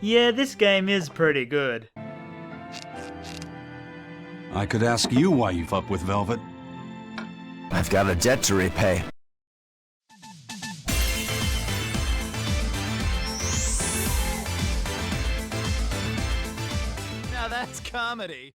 Yeah, this game is pretty good. I could ask you why you've up with Velvet. I've got a debt to repay. Now that's comedy.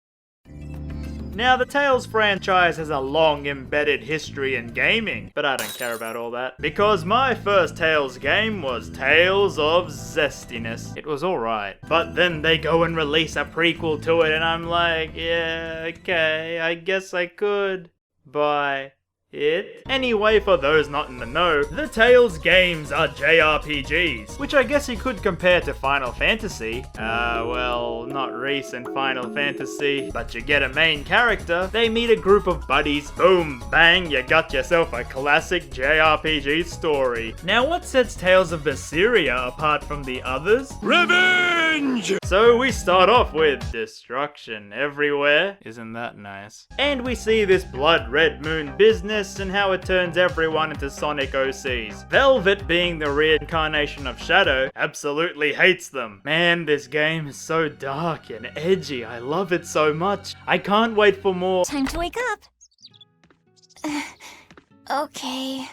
Now, the Tales franchise has a long embedded history in gaming, but I don't care about all that, because my first Tales game was Tales of Zestiness. It was alright, but then they go and release a prequel to it, and I'm like, yeah, okay, I guess I could buy it. Anyway, for those not in the know, the Tales games are JRPGs, which I guess you could compare to Final Fantasy. Well, not recent Final Fantasy, but you get a main character, they meet a group of buddies, boom, bang, you got yourself a classic JRPG story. Now, what sets Tales of Berseria apart from the others? Revenge! So we start off with destruction everywhere. Isn't that nice? And we see this blood red moon business and how it turns everyone into Sonic OCs. Velvet, being the reincarnation of Shadow, absolutely hates them. Man, this game is so dark and edgy. I love it so much. I can't wait for more. Time to wake up. Okay.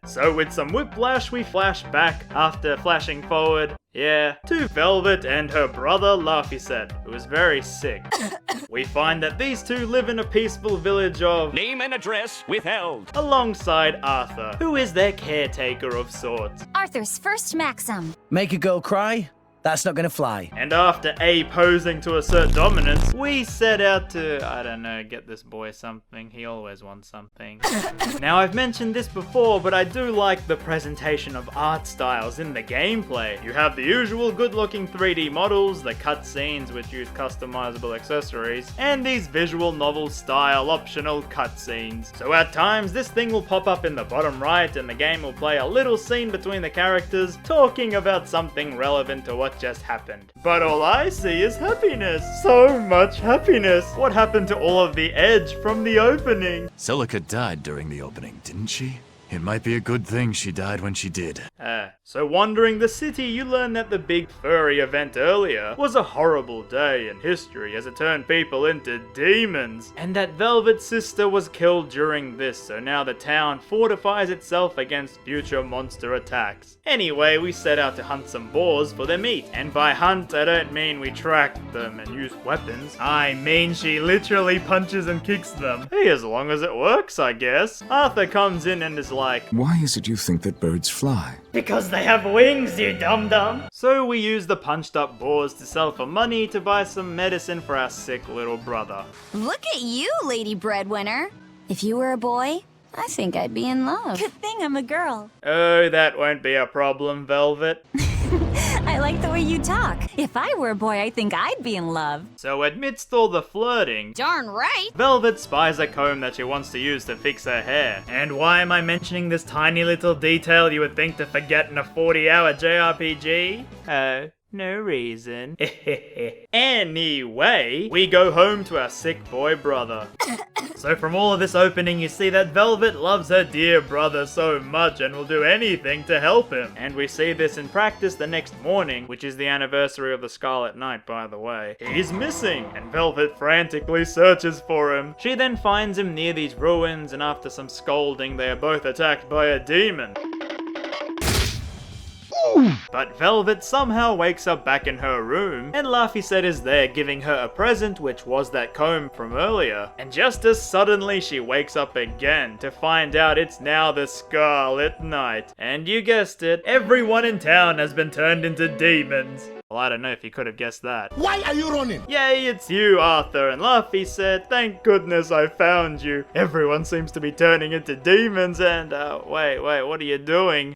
So with some whiplash, we flash back after flashing forward. Yeah, to Velvet and her brother Laphicet, who is very sick. We find that these two live in a peaceful village of Name and address withheld. alongside Arthur, who is their caretaker of sorts. Arthur's first maxim. Make a girl cry? That's not gonna fly. And after A posing to assert dominance, we set out to, I don't know, get this boy something. He always wants something. Now, I've mentioned this before, but I do like the presentation of art styles in the gameplay. You have the usual good-looking 3D models, the cutscenes which use customizable accessories, and these visual novel-style optional cutscenes. So at times, this thing will pop up in the bottom right, and the game will play a little scene between the characters talking about something relevant to what just happened. But all I see is happiness. So much happiness. What happened to all of the edge from the opening? Celica died during the opening, didn't she? It might be a good thing she died when she did. So wandering the city, you learn that the big furry event earlier was a horrible day in history as it turned people into demons, and that Velvet's sister was killed during this, so now the town fortifies itself against future monster attacks. Anyway, we set out to hunt some boars for their meat, and by hunt I don't mean we tracked them and used weapons, I mean she literally punches and kicks them. Hey, as long as it works, I guess. Arthur comes in and is like, Why is it you think that birds fly? because they have wings, you dum-dum! So we use the punched up boars to sell for money to buy some medicine for our sick little brother. Look at you, lady breadwinner. If you were a boy, I think I'd be in love. Good thing I'm a girl. Oh, that won't be a problem, Velvet. I like the way you talk. If I were a boy, I think I'd be in love. So amidst all the flirting, Darn right. Velvet spies a comb that she wants to use to fix her hair. And why am I mentioning this tiny little detail you would think to forget in a 40-hour JRPG? Oh, no reason. Anyway, we go home to our sick boy brother. So from all of this opening, you see that Velvet loves her dear brother so much and will do anything to help him. And we see this in practice the next morning, which is the anniversary of the Scarlet Knight, by the way. He's missing, and Velvet frantically searches for him. She then finds him near these ruins, and after some scolding, they are both attacked by a demon. But Velvet somehow wakes up back in her room, and Laphicet is there giving her a present, which was that comb from earlier. And just as suddenly she wakes up again to find out it's now the Scarlet Knight. And you guessed it, everyone in town has been turned into demons. Well, I don't know if you could have guessed that. Why are you running? Yay, it's you, Arthur, and Laphicet. Thank goodness I found you. Everyone seems to be turning into demons, and wait, what are you doing?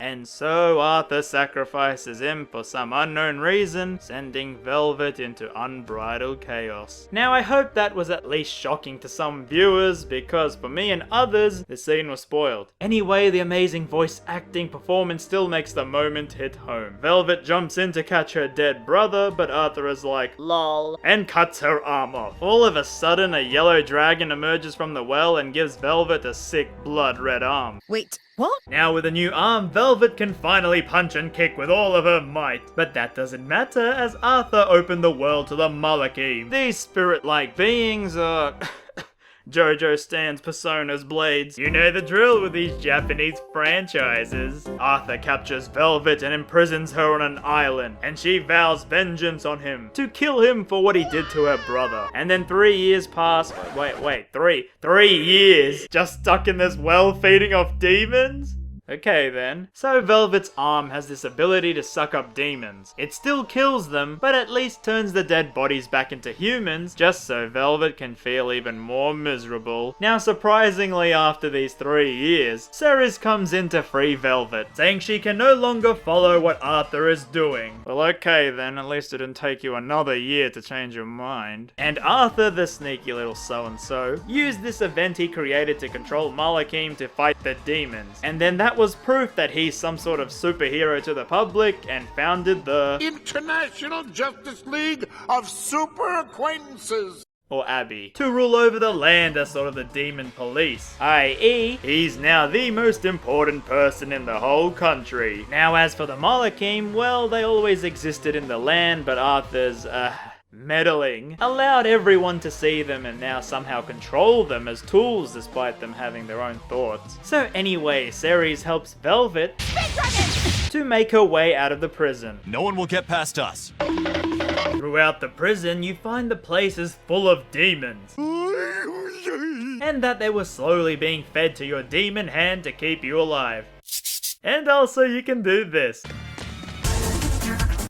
and so Arthur sacrifices him for some unknown reason, sending Velvet into unbridled chaos. Now I hope that was at least shocking to some viewers, because for me and others, the scene was spoiled. Anyway, the amazing voice acting performance still makes the moment hit home. Velvet jumps in to catch her dead brother, but Arthur is like, lol, and cuts her arm off. All of a sudden, a yellow dragon emerges from the well and gives Velvet a sick blood red arm. Wait, what? Now with a new arm, Velvet can finally punch and kick with all of her might. But that doesn't matter, as Arthur opened the world to the Malachim. These spirit-like beings are... JoJo stands Persona's blades. You know the drill with these Japanese franchises. Arthur captures Velvet and imprisons her on an island, and she vows vengeance on him to kill him for what he did to her brother. And then 3 years pass. Wait, 3 years just stuck in this well feeding off demons? Okay then. So Velvet's arm has this ability to suck up demons. It still kills them, but at least turns the dead bodies back into humans, just so Velvet can feel even more miserable. Now surprisingly, after these 3 years, Ceres comes in to free Velvet, saying she can no longer follow what Arthur is doing. Well okay then, at least it didn't take you another year to change your mind. And Arthur, the sneaky little so-and-so, used this event he created to control Malachim to fight the demons, and then that was proof that he's some sort of superhero to the public and founded the International Justice League of Super Acquaintances. or Abbey, to rule over the land as sort of the demon police, i.e. he's now the most important person in the whole country. Now as for the Malachim, well, they always existed in the land, but Arthur's, meddling allowed everyone to see them and now somehow control them as tools despite them having their own thoughts. So anyway, Ceres helps Velvet to make her way out of the prison. No one will get past us. Throughout the prison, you find the place is full of demons, and that they were slowly being fed to your demon hand to keep you alive. And also you can do this.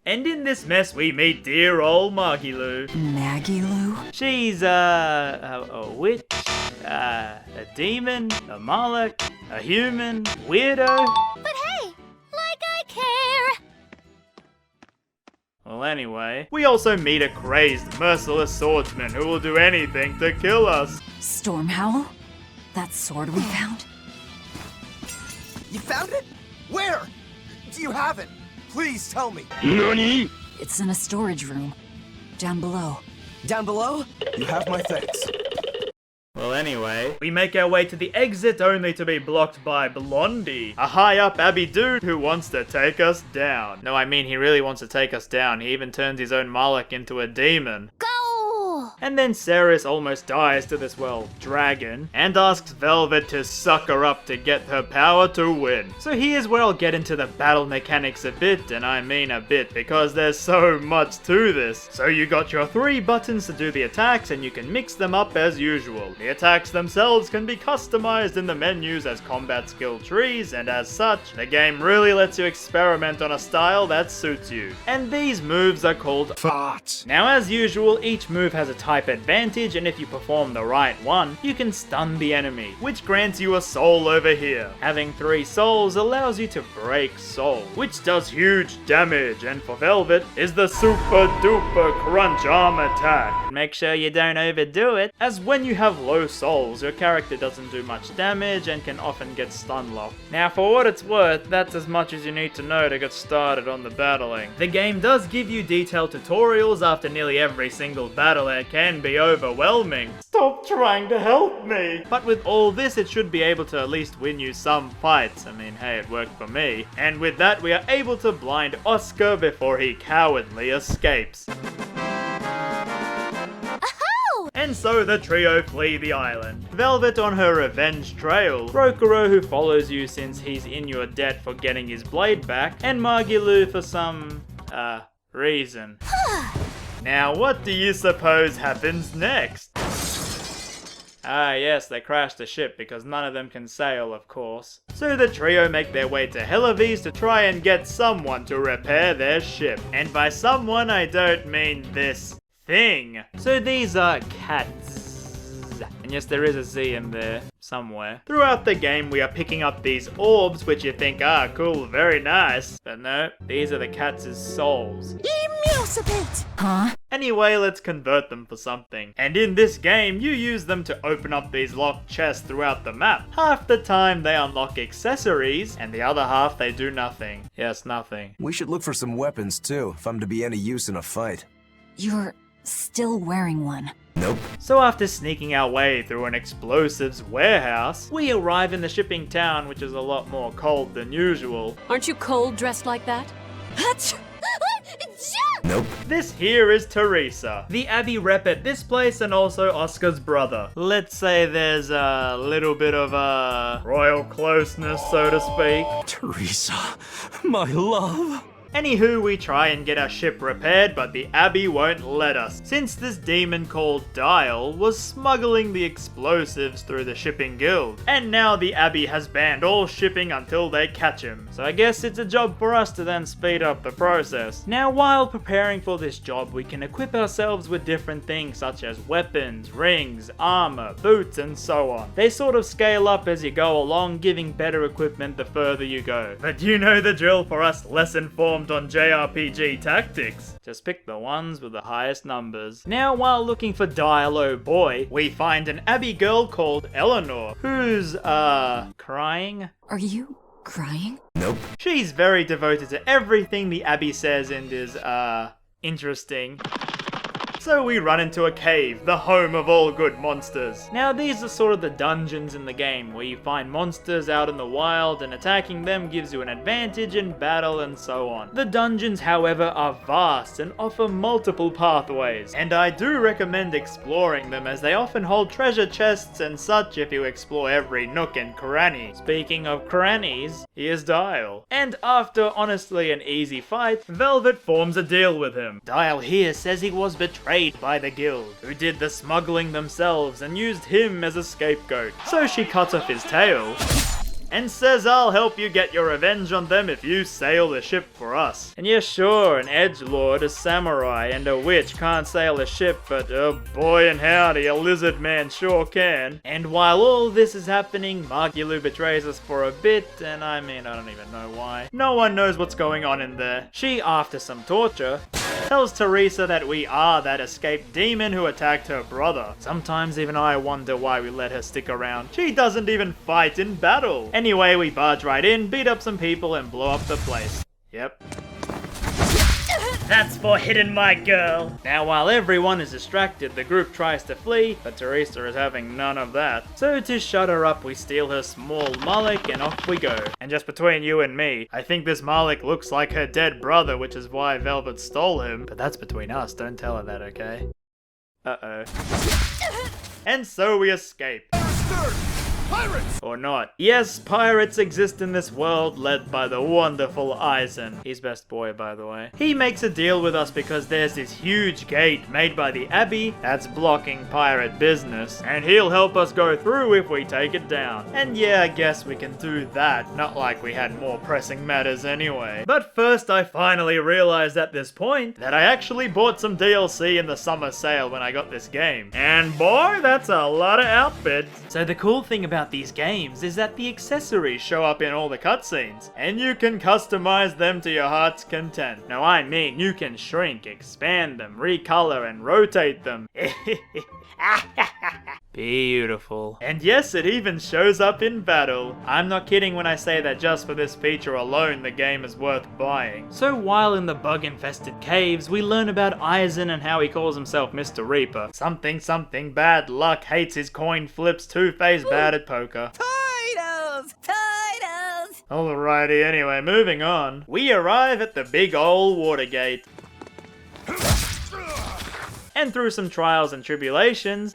And in this mess, we meet dear old Magilou. Magilou? She's, a witch, a demon, a Moloch, a human, weirdo. But hey, like I care. Well, anyway, we also meet a crazed, merciless swordsman who will do anything to kill us. Stormhowl? That sword we found? You found it? Where? Do you have it? Please tell me. It's in a storage room. Down below. Down below? You have my thanks. Well, anyway, we make our way to the exit only to be blocked by Blondie, a high-up Abbey dude who wants to take us down. No, I mean he really wants to take us down. He even turns his own Moloch into a demon. Go! And then Ceres almost dies to this, well, dragon, and asks Velvet to suck her up to get her power to win. So here's where I'll get into the battle mechanics a bit, and I mean a bit, because there's so much to this. So you got your 3 buttons to do the attacks, and you can mix them up as usual. The attacks themselves can be customized in the menus as combat skill trees, and as such, the game really lets you experiment on a style that suits you. And these moves are called Farts. Now as usual, each move has a type advantage, and if you perform the right one, you can stun the enemy, which grants you a soul over here. Having 3 souls allows you to break soul, which does huge damage, and for Velvet is the super duper crunch arm attack. Make sure you don't overdo it, as when you have low souls, your character doesn't do much damage and can often get stun locked. Now for what it's worth, that's as much as you need to know to get started on the battling. The game does give you detailed tutorials after nearly every single battle, and it can be overwhelming. Stop trying to help me! But with all this, it should be able to at least win you some fights. I mean, hey, it worked for me. And with that, we are able to blind Oscar before he cowardly escapes. And so the trio flee the island. Velvet on her revenge trail, Brokero who follows you since he's in your debt for getting his blade back, and Magilou for some, reason. Now what do you suppose happens next? Ah yes, they crashed the ship because none of them can sail, of course. So the trio make their way to Helavis to try and get someone to repair their ship. And by someone, I don't mean this thing. So these are cats. And yes, there is a Z in there somewhere. Throughout the game, we are picking up these orbs, which you think, ah, cool, very nice. But no, these are the cats' souls. Huh? Anyway, let's convert them for something. And in this game, you use them to open up these locked chests throughout the map. Half the time they unlock accessories, and the other half they do nothing. Yes, nothing. We should look for some weapons too, if I'm to be any use in a fight. You're still wearing one. Nope. So after sneaking our way through an explosives warehouse, we arrive in the shipping town, which is a lot more cold than usual. Aren't you cold dressed like that? Nope. This here is Teresa, the Abbey rep at this place and also Oscar's brother. Let's say there's a little bit of a royal closeness, so to speak. Teresa, my love. Anywho, we try and get our ship repaired, but the Abbey won't let us, since this demon called Dial was smuggling the explosives through the shipping guild. And now the Abbey has banned all shipping until they catch him. So I guess it's a job for us to then speed up the process. Now, while preparing for this job, we can equip ourselves with different things such as weapons, rings, armor, boots, and so on. They sort of scale up as you go along, giving better equipment the further you go. But you know the drill for us less informed on JRPG tactics. Just pick the ones with the highest numbers. Now, while looking for Dial, oh boy, we find an Abbey girl called Eleanor, who's, crying? Are you crying? Nope. She's very devoted to everything the Abbey says and is, interesting. So we run into a cave, the home of all good monsters. Now these are sort of the dungeons in the game, where you find monsters out in the wild and attacking them gives you an advantage in battle and so on. The dungeons, however, are vast and offer multiple pathways, and I do recommend exploring them as they often hold treasure chests and such if you explore every nook and cranny. Speaking of crannies, here's Dial. And after honestly an easy fight, Velvet forms a deal with him. Dial here says he was betrayed by the guild, who did the smuggling themselves and used him as a scapegoat. So she cuts off his tail and says, I'll help you get your revenge on them if you sail the ship for us. And yeah, sure, an edgelord, a samurai, and a witch can't sail a ship, but oh boy and howdy, a lizard man sure can. And while all this is happening, Magilou betrays us for a bit, and I mean, I don't even know why. No one knows what's going on in there. She, after some torture, tells Teresa that we are that escaped demon who attacked her brother. Sometimes even I wonder why we let her stick around. She doesn't even fight in battle. Anyway, we barge right in, beat up some people, and blow up the place. Yep. That's for hitting my girl. Now, while everyone is distracted, the group tries to flee, but Teresa is having none of that. So to shut her up, we steal her small Malik and off we go. And just between you and me, I think this Malik looks like her dead brother, which is why Velvet stole him. But that's between us, don't tell her that, okay? Uh-oh. And so we escape. Pirates! Or not. Yes, pirates exist in this world, led by the wonderful Eisen. He's best boy, by the way. He makes a deal with us because there's this huge gate made by the Abbey that's blocking pirate business, and he'll help us go through if we take it down. And yeah, I guess we can do that, not like we had more pressing matters anyway. But first, I finally realized at this point that I actually bought some DLC in the summer sale when I got this game. And boy, that's a lot of outfits. So the cool thing about these games is that the accessories show up in all the cutscenes, and you can customize them to your heart's content. Now I mean, you can shrink, expand them, recolor, and rotate them. Beautiful. And yes, it even shows up in battle. I'm not kidding when I say that just for this feature alone, the game is worth buying. So while in the bug-infested caves, we learn about Eisen and how he calls himself Mr. Reaper. Something bad luck, hates his coin flips, two-faced bad at poker. Titles! Titles! Alrighty, anyway, moving on. We arrive at the big ol' water gate. And through some trials and tribulations,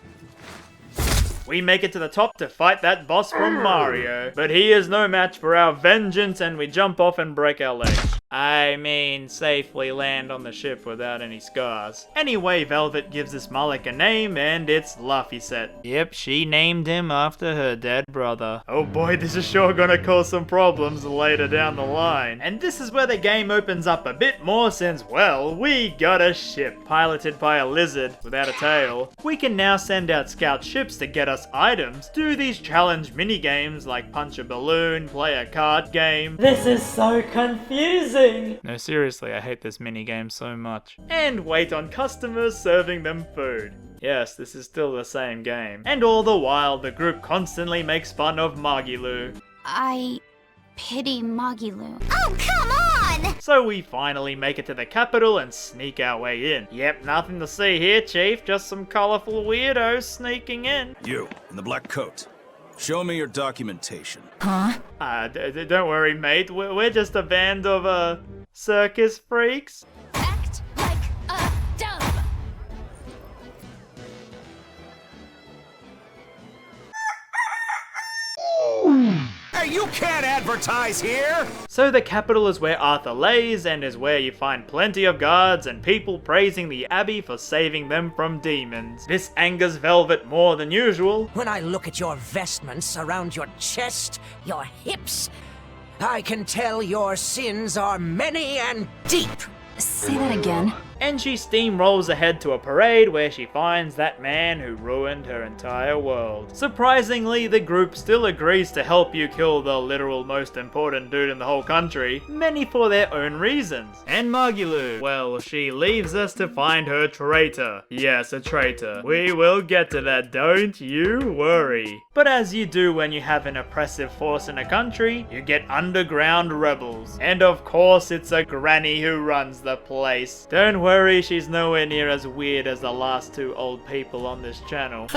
we make it to the top to fight that boss from Mario. But he is no match for our vengeance, and we jump off and break our legs. I mean, safely land on the ship without any scars. Anyway, Velvet gives this Malik a name, and it's Laphicet. Yep, she named him after her dead brother. Oh boy, this is sure gonna cause some problems later down the line. And this is where the game opens up a bit more since, well, we got a ship piloted by a lizard without a tail. We can now send out scout ships to get us items, do these challenge mini-games like punch a balloon, play a card game. This is so confusing! No, seriously, I hate this minigame so much. And wait on customers serving them food. Yes, this is still the same game. And all the while, the group constantly makes fun of Magilou. I pity Magilou. Oh, come on! So we finally make it to the capital and sneak our way in. Yep, nothing to see here, Chief, just some colourful weirdos sneaking in. You, in the black coat. Show me your documentation. Huh? Don't worry, mate. We're just a band of, circus freaks. Act like a dove. Hey, you can't advertise here! So the capital is where Arthur lays, and is where you find plenty of guards and people praising the Abbey for saving them from demons. This angers Velvet more than usual. When I look at your vestments around your chest, your hips, I can tell your sins are many and deep. Say that again. And she steamrolls ahead to a parade where she finds that man who ruined her entire world. Surprisingly, the group still agrees to help you kill the literal most important dude in the whole country, many for their own reasons. And Magilou, well, she leaves us to find her traitor. Yes, a traitor. We will get to that, don't you worry. But as you do when you have an oppressive force in a country, you get underground rebels. And of course, it's a granny who runs the place. Don't worry, she's nowhere near as weird as the last two old people on this channel.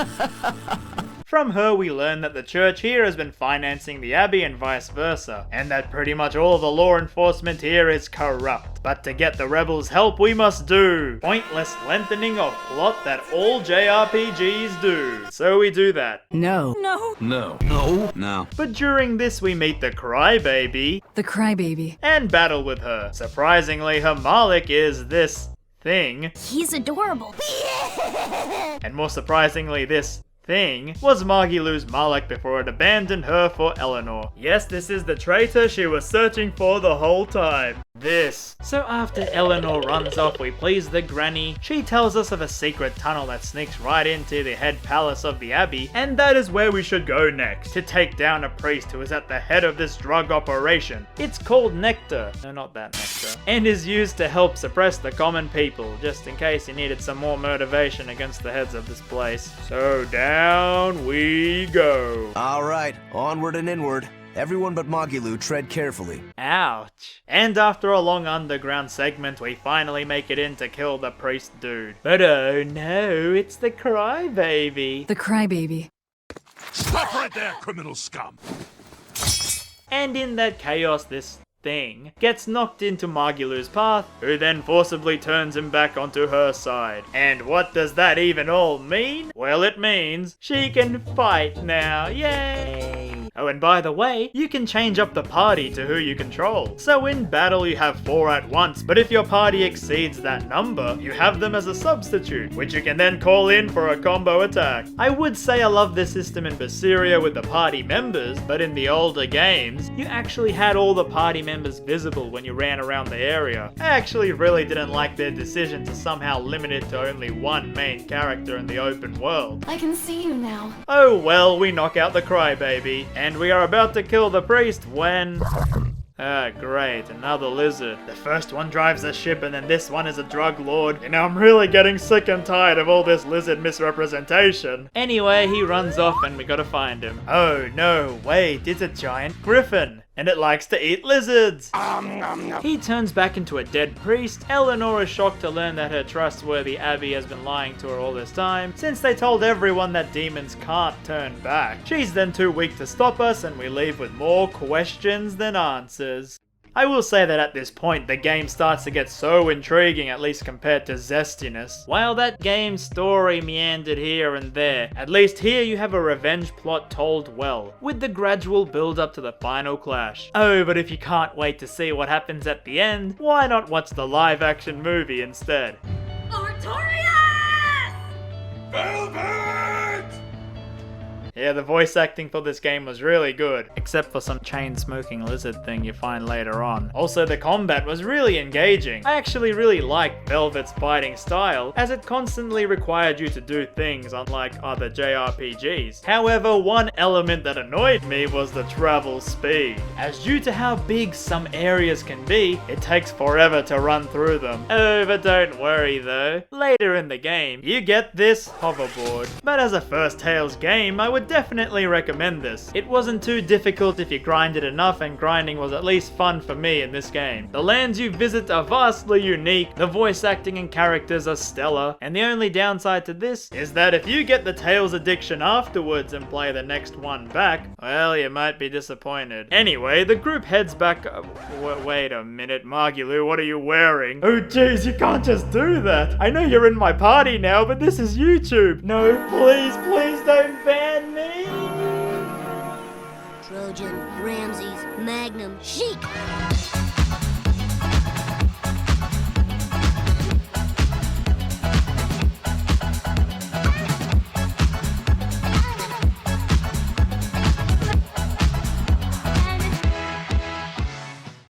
From her, we learn that the church here has been financing the Abbey and vice versa, and that pretty much all the law enforcement here is corrupt. But to get the rebels help, we must do pointless lengthening of plot that all JRPGs do. So we do that. No. No. No. No. But during this, we meet the crybaby The crybaby. and battle with her. Surprisingly, her Malik is this thing, He's adorable. and more surprisingly, this thing was Magilou's Malik before it abandoned her for Eleanor. Yes, this is the traitor she was searching for the whole time. This. So after Eleanor runs off, we please the granny. She tells us of a secret tunnel that sneaks right into the head palace of the Abbey, and that is where we should go next, to take down a priest who is at the head of this drug operation. It's called Nectar. No, not that Nectar. And is used to help suppress the common people, just in case you needed some more motivation against the heads of this place. So down we go. All right, onward and inward. Everyone but Magilou, tread carefully. Ouch. And after a long underground segment, we finally make it in to kill the priest dude. But oh no, it's the crybaby. The crybaby. Stop right there, criminal scum! And in that chaos, this thing gets knocked into Magilou's path, who then forcibly turns him back onto her side. And what does that even all mean? Well, it means she can fight now. Yay! Oh, and by the way, you can change up the party to who you control. So in battle you have 4 at once, but if your party exceeds that number, you have them as a substitute, which you can then call in for a combo attack. I would say I love this system in Berseria with the party members, but in the older games, you actually had all the party members visible when you ran around the area. I actually really didn't like their decision to somehow limit it to only one main character in the open world. I can see you now. Oh well, we knock out the crybaby, and we are about to kill the priest when... Ah, great, another lizard. The first one drives a ship and then this one is a drug lord. And I'm really getting sick and tired of all this lizard misrepresentation. Anyway, he runs off and we gotta find him. Oh no, wait, it's a giant griffin. And it likes to eat lizards. He turns back into a dead priest. Eleanor is shocked to learn that her trustworthy Abby has been lying to her all this time, since they told everyone that demons can't turn back. She's then too weak to stop us, and we leave with more questions than answers. I will say that at this point, the game starts to get so intriguing, at least compared to Zestiness. While that game's story meandered here and there, at least here you have a revenge plot told well, with the gradual build up to the final clash. Oh, but if you can't wait to see what happens at the end, why not watch the live action movie instead? Yeah, the voice acting for this game was really good, except for some chain-smoking lizard thing you find later on. Also, the combat was really engaging. I actually really liked Velvet's fighting style, as it constantly required you to do things unlike other JRPGs. However, one element that annoyed me was the travel speed, as due to how big some areas can be, it takes forever to run through them. Oh, but don't worry though. Later in the game, you get this hoverboard. But as a first Tales game, I would definitely recommend this. It wasn't too difficult if you grinded enough, and grinding was at least fun for me in this game. The lands you visit are vastly unique, the voice acting and characters are stellar, and the only downside to this is that if you get the Tales addiction afterwards and play the next one back, well, you might be disappointed. Anyway, the group heads back... wait a minute, Magilou, what are you wearing? Oh jeez, you can't just do that. I know you're in my party now, but this is YouTube. No, please don't ban me. Trojan, RamZaes, Magnum, Chic.